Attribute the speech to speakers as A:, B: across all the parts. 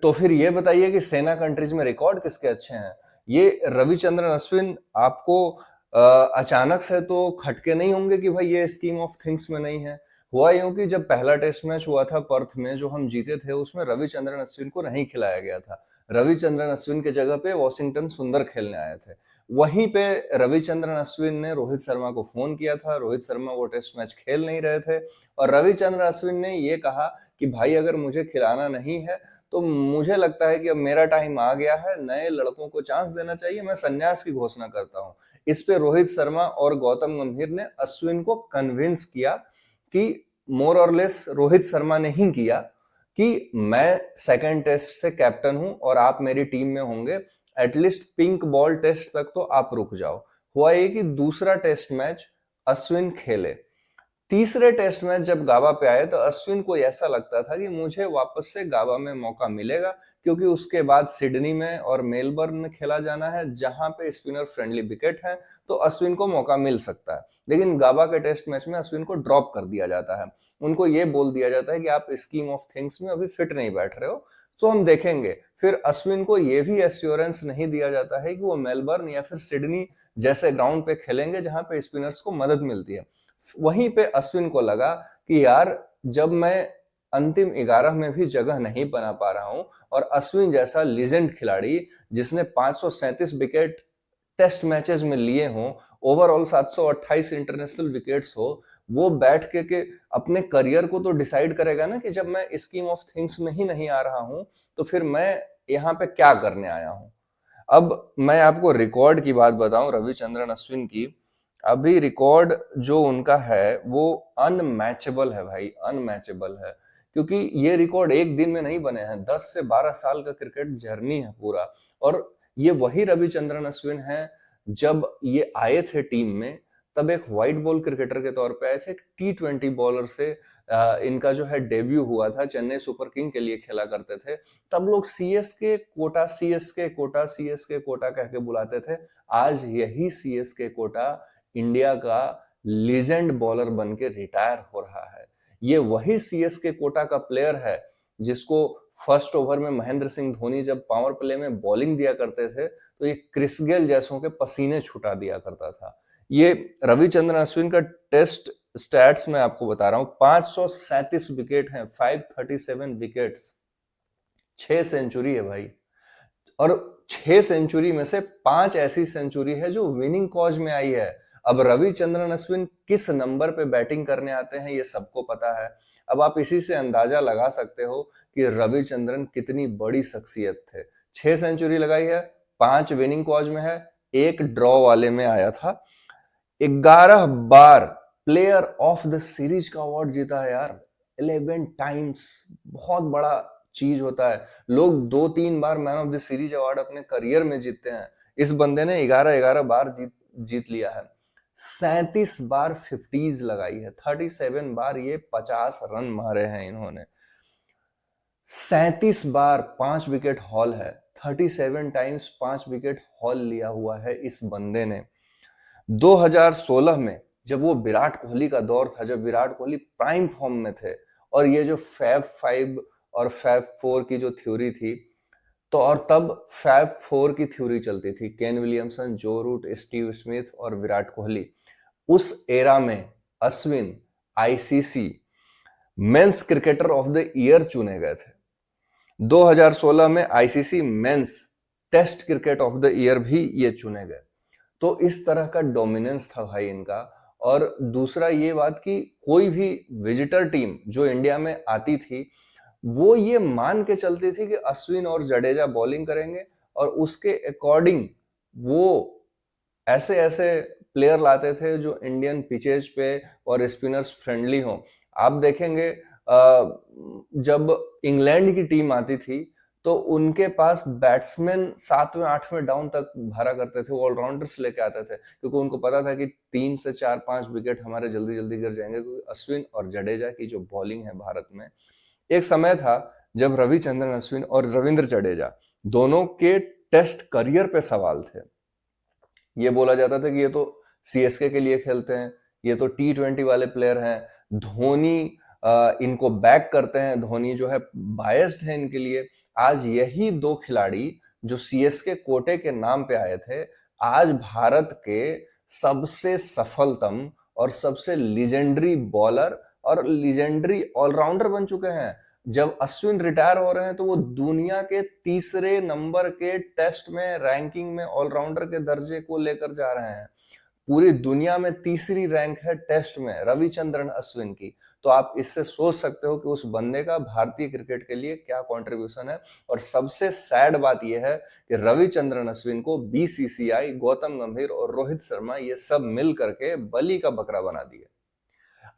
A: तो फिर ये बताइए कि सेना कंट्रीज में रिकॉर्ड किसके अच्छे हैं? ये रविचंद्रन अश्विन आपको अचानक से तो खटके नहीं होंगे कि भाई ये स्कीम ऑफ थिंग्स में नहीं है। हुआ यूं कि जब पहला टेस्ट मैच हुआ था पर्थ में जो हम जीते थे, उसमें रविचंद्रन अश्विन को नहीं खिलाया गया था। रविचंद्रन अश्विन के जगह पे वॉशिंगटन सुंदर खेलने आए थे। वहीं पे रविचंद्रन अश्विन ने रोहित शर्मा को फोन किया था। रोहित शर्मा वो टेस्ट मैच खेल नहीं रहे थे और रविचंद्रन अश्विन ने ये कहा कि भाई अगर मुझे खिलाना नहीं है तो मुझे लगता है कि अब मेरा टाइम आ गया है, नए लड़कों को चांस देना चाहिए, मैं संन्यास की घोषणा करता हूं। इस पे रोहित शर्मा और गौतम गंभीर ने अश्विन को कन्विंस किया कि मोर और लेस रोहित शर्मा ने ही किया कि मैं सेकंड टेस्ट से कैप्टन हूं और आप मेरी टीम में होंगे, एटलीस्ट पिंक बॉल टेस्ट तक तो आप रुक जाओ। हुआ ये कि दूसरा टेस्ट मैच अश्विन खेले। तीसरे टेस्ट मैच जब गाबा पे आए तो अश्विन को ऐसा लगता था कि मुझे वापस से गाबा में मौका मिलेगा, क्योंकि उसके बाद सिडनी में और मेलबर्न में खेला जाना है जहां पे स्पिनर फ्रेंडली विकेट है, तो अश्विन को मौका मिल सकता है। लेकिन गाबा के टेस्ट मैच में अश्विन को ड्रॉप कर दिया जाता है। उनको ये बोल दिया जाता है कि आप स्कीम ऑफ थिंग्स में अभी फिट नहीं बैठ रहे हो, तो हम देखेंगे। फिर अश्विन को यह भी एश्योरेंस नहीं दिया जाता है कि वो मेलबर्न या फिर सिडनी जैसे ग्राउंड पे खेलेंगे जहां पे स्पिनर्स को मदद मिलती है। वहीं पे अश्विन को लगा कि यार जब मैं अंतिम 11 में भी जगह नहीं बना पा रहा हूं और अश्विन जैसा लीजेंड खिलाड़ी जिसने 537 विकेट टेस्ट मैचेस में लिए हों, ओवरऑल 728 इंटरनेशनल विकेट्स हो, वो बैठ के अपने करियर को तो डिसाइड करेगा ना कि जब मैं स्कीम ऑफ थिंग्स में ही नहीं आ रहा हूं तो फिर मैं यहाँ पे क्या करने आया हूं। अब मैं आपको रिकॉर्ड की बात बताऊं रविचंद्रन अश्विन की। अभी रिकॉर्ड जो उनका है वो अनमैचेबल है भाई, अनमैचेबल है। क्योंकि ये रिकॉर्ड एक दिन में नहीं बने हैं, 10 से 12 साल का क्रिकेट जर्नी है पूरा। और ये वही रविचंद्रन अश्विन है जब ये आए थे टीम में तब एक व्हाइट बॉल क्रिकेटर के तौर पे आए थे। T20 बॉलर से इनका जो है डेब्यू हुआ था, चेन्नई सुपर किंग के लिए खेला करते थे। तब लोग CSK quota, CSK quota, CSK quota कह के बुलाते थे। आज यही सीएसके कोटा इंडिया का लीजेंड बॉलर बन के रिटायर हो रहा है। ये वही सीएसके कोटा का प्लेयर है जिसको फर्स्ट ओवर में महेंद्र सिंह धोनी जब पावर प्ले में बॉलिंग दिया करते थे तो ये क्रिस गेल जैसों के पसीने छुटा दिया करता था। ये रविचंद्रन अश्विन का टेस्ट स्टैट्स मैं आपको बता रहा हूं, 537 विकेट हैं, 537 विकेट्स, 6 सेंचुरी है भाई। और 6 सेंचुरी में से 5 ऐसी सेंचुरी है जो विनिंग कॉज में आई है। अब रविचंद्रन अश्विन किस नंबर पे बैटिंग करने आते हैं ये सबको पता है। अब आप इसी से अंदाजा लगा सकते हो कि रविचंद्रन कितनी बड़ी शख्सियत थे। 6 सेंचुरी लगाई है, 5 विनिंग कॉज में है, 1 ड्रॉ वाले में आया था। 11 बार प्लेयर ऑफ द सीरीज का अवार्ड जीता है यार, 11 टाइम्स। बहुत बड़ा चीज होता है। लोग 2-3 बार man of the series award अपने करियर में जीतते हैं, इस बंदे ने 11-11 बार जीत लिया है। 37 बार 50s लगाई है, 37 बार ये 50 रन मारे हैं इन्होंने। 37 बार 5 विकेट हॉल है, 37 टाइम्स 5 विकेट हॉल लिया हुआ है इस बंदे ने। 2016 में जब वो विराट कोहली का दौर था, जब विराट कोहली प्राइम फॉर्म में थे और ये जो फैब 5 और फैब 4 की जो थ्योरी थी, तो और तब फैब 4 की थ्योरी चलती थी, Kane Williamson, Joe Root, Steve Smith और विराट कोहली। उस एरा में Ashwin ICC men's cricketer of the year चुने गए थे। 2016 में ICC men's test cricket of the year भी ये चुने गए। तो इस तरह का डोमिनेंस था भाई इनका। और दूसरा ये बात कि कोई भी विजिटर टीम जो इंडिया में आती थी वो ये मान के चलती थी कि अश्विन और जडेजा बॉलिंग करेंगे और उसके अकॉर्डिंग वो ऐसे ऐसे प्लेयर लाते थे जो इंडियन पिचेज पे और स्पिनर्स फ्रेंडली हो। आप देखेंगे जब इंग्लैंड की टीम आती थी तो उनके पास बैट्समैन 7वें 8वें डाउन तक भरा करते थे, ऑलराउंडर्स लेके आते थे, क्योंकि उनको पता था कि 3 से 4-5 विकेट हमारे जल्दी जल्दी गिर जाएंगे, क्योंकि अश्विन और जडेजा की जो बॉलिंग है भारत में। एक समय था जब रविचंद्रन अश्विन और रविंद्र जडेजा दोनों के टेस्ट करियर पे सवाल थे। ये बोला जाता था कि ये तो सीएसके के लिए खेलते हैं, ये तो T20 वाले प्लेयर हैं, धोनी इनको बैक करते हैं, धोनी जो है बायस्ड है इनके लिए। आज यही दो खिलाड़ी जो सीएसके कोटे के नाम पे आए थे, आज भारत के सबसे सफलतम और सबसे लीजेंडरी बॉलर और लीजेंडरी ऑलराउंडर बन चुके हैं। जब अश्विन रिटायर हो रहे हैं तो वो दुनिया के तीसरे नंबर के टेस्ट में रैंकिंग में ऑलराउंडर के दर्जे को लेकर जा रहे हैं। पूरी दुनिया में तीसरी रैंक है टेस्ट में रविचंद्रन अश्विन की। तो आप इससे सोच सकते हो कि उस बंदे का भारतीय क्रिकेट के लिए क्या कंट्रीब्यूशन है। और सबसे सैड बात यह है कि रविचंद्रन अश्विन को बीसीसीआई, गौतम गंभीर और रोहित शर्मा ये सब मिल करके बलि का बकरा बना दिए।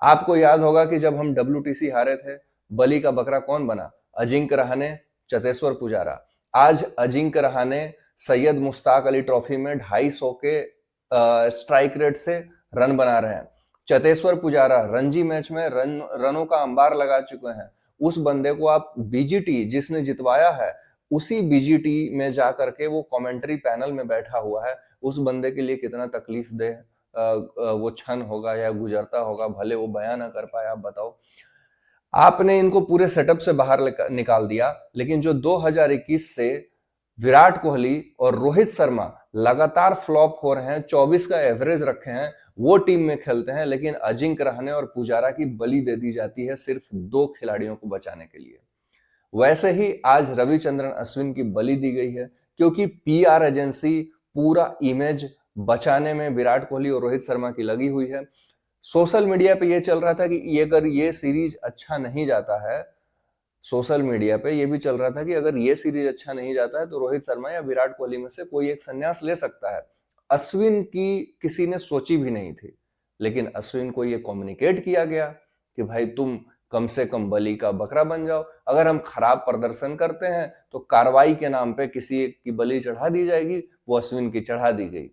A: आपको याद होगा कि जब हम WTC हारे थे, बलि का बकरा कौन बना? अजिंक्य रहाणे, चतेश्वर पुजारा। आज अजिंक्य रहाणे सैयद मुश्ताक अली ट्रॉफी में 250 के स्ट्राइक रेट से रन बना रहे हैं। चतेश्वर पुजारा रणजी मैच में रनों का अंबार लगा चुके हैं। उस बंदे को आप बीजीटी जिसने जितवाया है, उसी बीजीटी में जाकर के वो कमेंट्री पैनल में बैठा हुआ है। उस बंदे के लिए कितना तकलीफ दे वो क्षण होगा या गुजरता होगा, भले वो बयान ना कर पाए। आप बताओ, आपने इनको पूरे सेटअप से बाहर निकाल दिया, लेकिन जो 2021 से विराट कोहली और रोहित शर्मा लगातार फ्लॉप हो रहे हैं, 24 का एवरेज रखे हैं, वो टीम में खेलते हैं, लेकिन अजिंक्य रहाणे और पुजारा की बलि दे दी जाती है सिर्फ दो खिलाड़ियों को बचाने के लिए। वैसे ही आज रविचंद्रन अश्विन की बलि दी गई है, क्योंकि पीआर एजेंसी पूरा इमेज बचाने में विराट कोहली और रोहित शर्मा की लगी हुई है। सोशल मीडिया पे ये चल रहा था कि अगर ये सीरीज अच्छा नहीं जाता है, सोशल मीडिया पे ये भी चल रहा था कि अगर ये सीरीज अच्छा नहीं जाता है तो रोहित शर्मा या विराट कोहली में से कोई एक संन्यास ले सकता है। अश्विन की किसी ने सोची भी नहीं थी, लेकिन अश्विन को ये कम्युनिकेट किया गया कि भाई तुम कम से कम बलि का बकरा बन जाओ। अगर हम खराब प्रदर्शन करते हैं तो कार्रवाई के नाम पे किसी एक की बलि चढ़ा दी जाएगी, वो अश्विन की चढ़ा दी गई।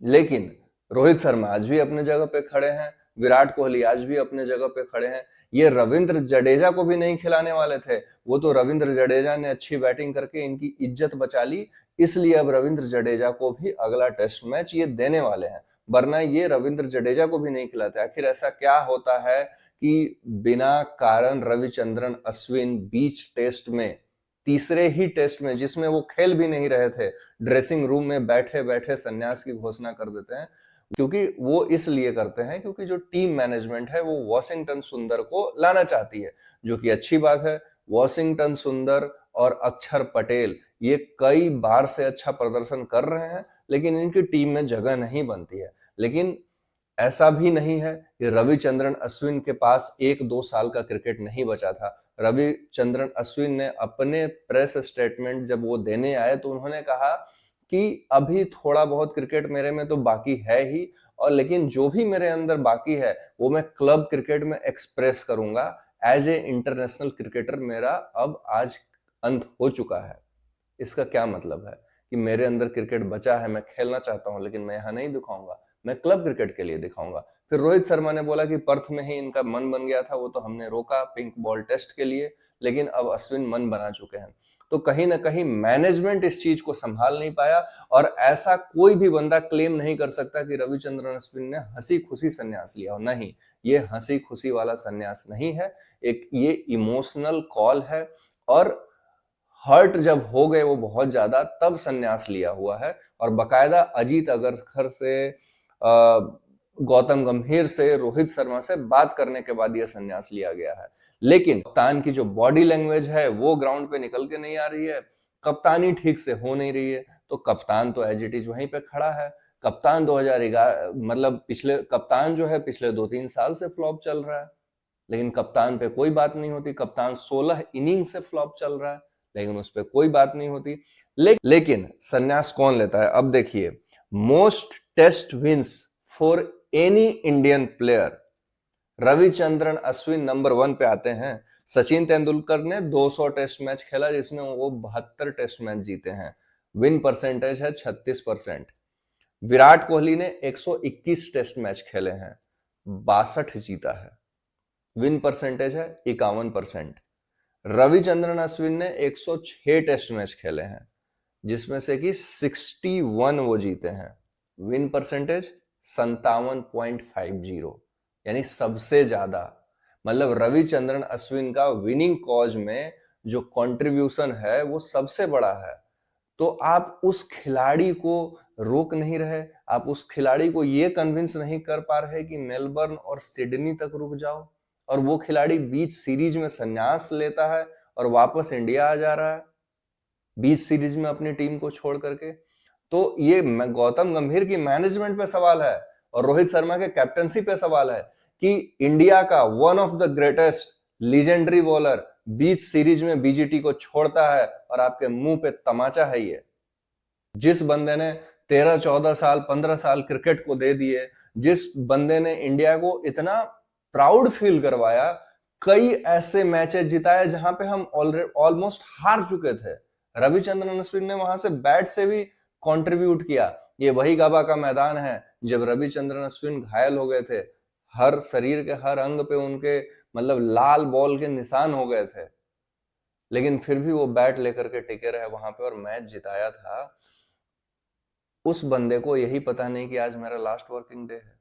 A: लेकिन रोहित शर्मा आज भी अपने जगह पे खड़े हैं, विराट कोहली आज भी अपने जगह पे खड़े हैं। ये रविंद्र जडेजा को भी नहीं खिलाने वाले थे, वो तो रविंद्र जडेजा ने अच्छी बैटिंग करके इनकी इज्जत बचा ली, इसलिए अब रविंद्र जडेजा को भी अगला टेस्ट मैच ये देने वाले हैं, वरना ये रविंद्र जडेजा को भी नहीं खिलाते। आखिर ऐसा क्या होता है कि बिना कारण रविचंद्रन अश्विन बीच टेस्ट में, तीसरे ही टेस्ट में जिसमें वो खेल भी नहीं रहे थे, ड्रेसिंग रूम में बैठे बैठे संन्यास की घोषणा कर देते हैं। क्योंकि वो इसलिए करते हैं क्योंकि जो टीम मैनेजमेंट है वो वॉशिंगटन सुंदर को लाना चाहती है, जो कि अच्छी बात है। वॉशिंगटन सुंदर और अक्षर पटेल ये कई बार से अच्छा प्रदर्शन कर रहे हैं, लेकिन इनकी टीम में जगह नहीं बनती है। लेकिन ऐसा भी नहीं है कि रविचंद्रन अश्विन के पास 1-2 साल का क्रिकेट नहीं बचा था। रविचंद्रन अश्विन ने अपने प्रेस स्टेटमेंट जब वो देने आए तो उन्होंने कहा कि अभी थोड़ा बहुत क्रिकेट मेरे में तो बाकी है ही, और लेकिन जो भी मेरे अंदर बाकी है वो मैं क्लब क्रिकेट में एक्सप्रेस करूंगा। एज ए इंटरनेशनल क्रिकेटर मेरा अब आज अंत हो चुका है। इसका क्या मतलब है कि मेरे अंदर क्रिकेट बचा है, मैं खेलना चाहता हूं, लेकिन मैं यहां नहीं दिखाऊंगा, मैं क्लब क्रिकेट के लिए दिखाऊंगा। फिर रोहित शर्मा ने बोला कि पर्थ में ही इनका मन बन गया था, वो तो हमने रोका पिंक बॉल टेस्ट के लिए, लेकिन अब अश्विन मन बना चुके हैं। तो कहीं ना कहीं मैनेजमेंट इस चीज को संभाल नहीं पाया, और ऐसा कोई भी बंदा क्लेम नहीं कर सकता कि रविचंद्रन अश्विन ने हंसी खुशी संन्यास लिया हो। नहीं, ये हंसी खुशी वाला संन्यास नहीं है, एक ये इमोशनल कॉल है, और हर्ट जब हो गए वो बहुत ज्यादा, तब संन्यास लिया हुआ है। और बकायदा अजीत अग्रकर से, गौतम गंभीर से, रोहित शर्मा से बात करने के बाद यह संन्यास लिया गया है। लेकिन कप्तान की जो बॉडी लैंग्वेज है वो ग्राउंड पे निकल के नहीं आ रही है, कप्तानी ठीक से हो नहीं रही है, तो कप्तान तो एज इट इज वहीं पे खड़ा है। कप्तान 2011 मतलब पिछले कप्तान जो है पिछले 2-3 साल से फ्लॉप चल रहा है, लेकिन कप्तान पे कोई बात नहीं होती। कप्तान 16 इनिंग से फ्लॉप चल रहा है, लेकिन उस पर कोई बात नहीं होती। लेकिन संन्यास कौन लेता है? अब देखिए, most test wins for any Indian player, Ravichandran Ashwin number 1 पे आते हैं। सचिन तेंदुलकर ने 200 टेस्ट मैच खेला, जिसमें वो 72 टेस्ट मैच जीते हैं, विन परसेंटेज है 36%। विराट कोहली ने 121 टेस्ट मैच खेले हैं, 62 जीता है, विन परसेंटेज है 51%। रविचंद्रन अश्विन ने 106 टेस्ट मैच खेले हैं, जिसमें से कि 61 वो जीते हैं, विन परसेंटेज 57.50, यानी सबसे ज्यादा। मतलब रविचंद्रन अश्विन का विनिंग कॉज में जो कंट्रीब्यूशन है वो सबसे बड़ा है। तो आप उस खिलाड़ी को रोक नहीं रहे, आप उस खिलाड़ी को ये कन्विंस नहीं कर पा रहे कि मेलबर्न और सिडनी तक रुक जाओ, और वो खिलाड़ी बीच सीरीज में संन्यास लेता है और वापस इंडिया आ जा रहा है बीच सीरीज में अपनी टीम को छोड़ करके। तो ये गौतम गंभीर की मैनेजमेंट पे सवाल है और रोहित शर्मा के कैप्टनसी पे सवाल है कि इंडिया का one of the greatest legendary bowler beach series में बीजीटी को छोड़ता है और आपके मुंह पे तमाचा है ये। जिस बंदे ने 13, 14 साल, 15 साल क्रिकेट को दे दिए, जिस बंदे ने इंडिया को इतना प्राउड फील करवाया, कई ऐसे मैचेस जिताए जहां पे हम ऑलमोस्ट हार चुके थे, रविचंद्रन अश्विन ने वहां से बैट से भी कंट्रीब्यूट किया। ये वही गबा का मैदान है जब रविचंद्रन अश्विन घायल हो गए थे, हर शरीर के हर अंग पे उनके मतलब लाल बॉल के निशान हो गए थे, लेकिन फिर भी वो बैट लेकर के टिके रहे वहां पे और मैच जिताया था। उस बंदे को यही पता नहीं कि आज मेरा लास्ट वर्किंग डे है।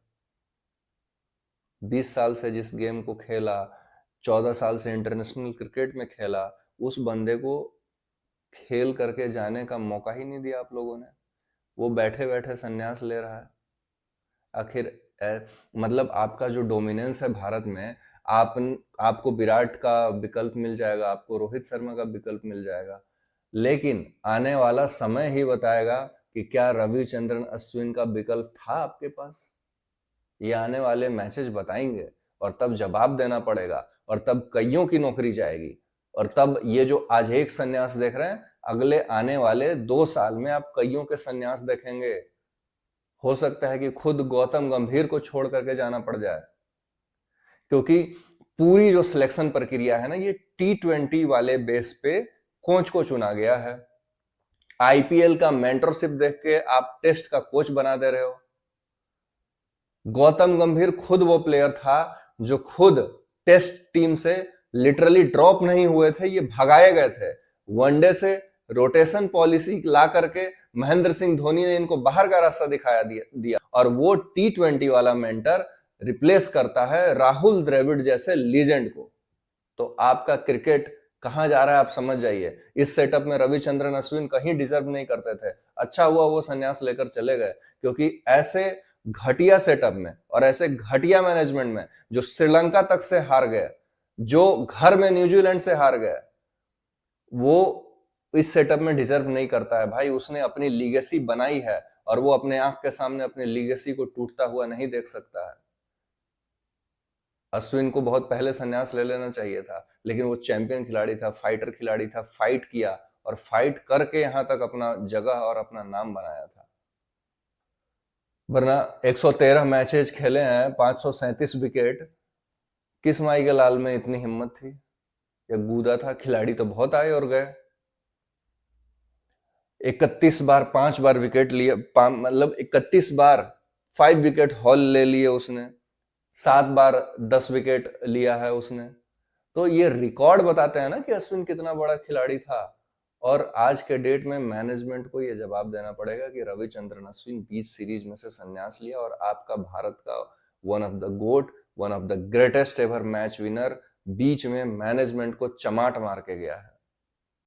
A: 20 साल से जिस गेम को खेला, 14 साल से इंटरनेशनल क्रिकेट में खेला, उस बंदे को खेल करके जाने का मौका ही नहीं दिया आप लोगों ने। वो बैठे बैठे संन्यास ले रहा है। आखिर मतलब आपका जो डोमिनेंस है भारत में, आपको विराट का विकल्प मिल जाएगा, आपको रोहित शर्मा का विकल्प मिल जाएगा, लेकिन आने वाला समय ही बताएगा कि क्या रविचंद्रन अश्विन का विकल्प था आपके पास। ये आने वाले मैचेस बताएंगे और तब जवाब देना पड़ेगा और तब कईयों की नौकरी जाएगी और तब ये जो आज एक संन्यास देख रहे हैं, अगले आने वाले 2 साल में आप कईयों के संन्यास देखेंगे। हो सकता है कि खुद गौतम गंभीर को छोड़ करके जाना पड़ जाए, क्योंकि पूरी जो सिलेक्शन प्रक्रिया है ना, ये T20 वाले बेस पे कोच को चुना गया है। आईपीएल का मेंटरशिप देख के आप टेस्ट का कोच बना दे रहे हो। गौतम गंभीर खुद वो प्लेयर था जो खुद टेस्ट टीम से लिटरली ड्रॉप नहीं हुए थे, ये भगाए गए थे। वनडे से रोटेशन पॉलिसी ला करके महेंद्र सिंह धोनी ने इनको बाहर का रास्ता दिया और वो T20 वाला मेंटर रिप्लेस करता है राहुल द्रविड़ जैसे लीजेंड को। तो आपका क्रिकेट कहां जा रहा है आप समझ जाइए। इस सेटअप में रविचंद्रन अश्विन कहीं डिजर्व नहीं करते थे। अच्छा हुआ वो संन्यास लेकर चले गए, क्योंकि ऐसे घटिया सेटअप में और ऐसे घटिया मैनेजमेंट में, जो श्रीलंका तक से हार गए, जो घर में न्यूजीलैंड से हार गए, वो इस सेटअप में डिजर्व नहीं करता है भाई। उसने अपनी लीगेसी बनाई है और वो अपने आंख के सामने अपनी लीगेसी को टूटता हुआ नहीं देख सकता है। अश्विन को बहुत पहले संन्यास ले लेना चाहिए था, लेकिन वो चैंपियन खिलाड़ी था, फाइटर खिलाड़ी था, फाइट किया और फाइट करके यहां तक अपना जगह और अपना नाम बनाया था। वरना 113 मैचेस खेले हैं, 537 विकेट, किस माई के लाल में इतनी हिम्मत थी या गूदा था? खिलाड़ी तो बहुत आए और गए। 31 बार 5 बार विकेट लिए, मतलब 31 बार 5 विकेट हॉल ले लिए उसने, 7 बार 10 विकेट लिया है उसने। तो ये रिकॉर्ड बताते हैं ना कि अश्विन कितना बड़ा खिलाड़ी था। और आज के डेट में मैनेजमेंट को ये जवाब देना पड़ेगा कि रविचंद्रन अश्विन 20 सीरीज में से संन्यास लिया और आपका भारत का one of the GOAT, one of the greatest ever match winner बीच में मैनेजमेंट को चमाट मार के गया है।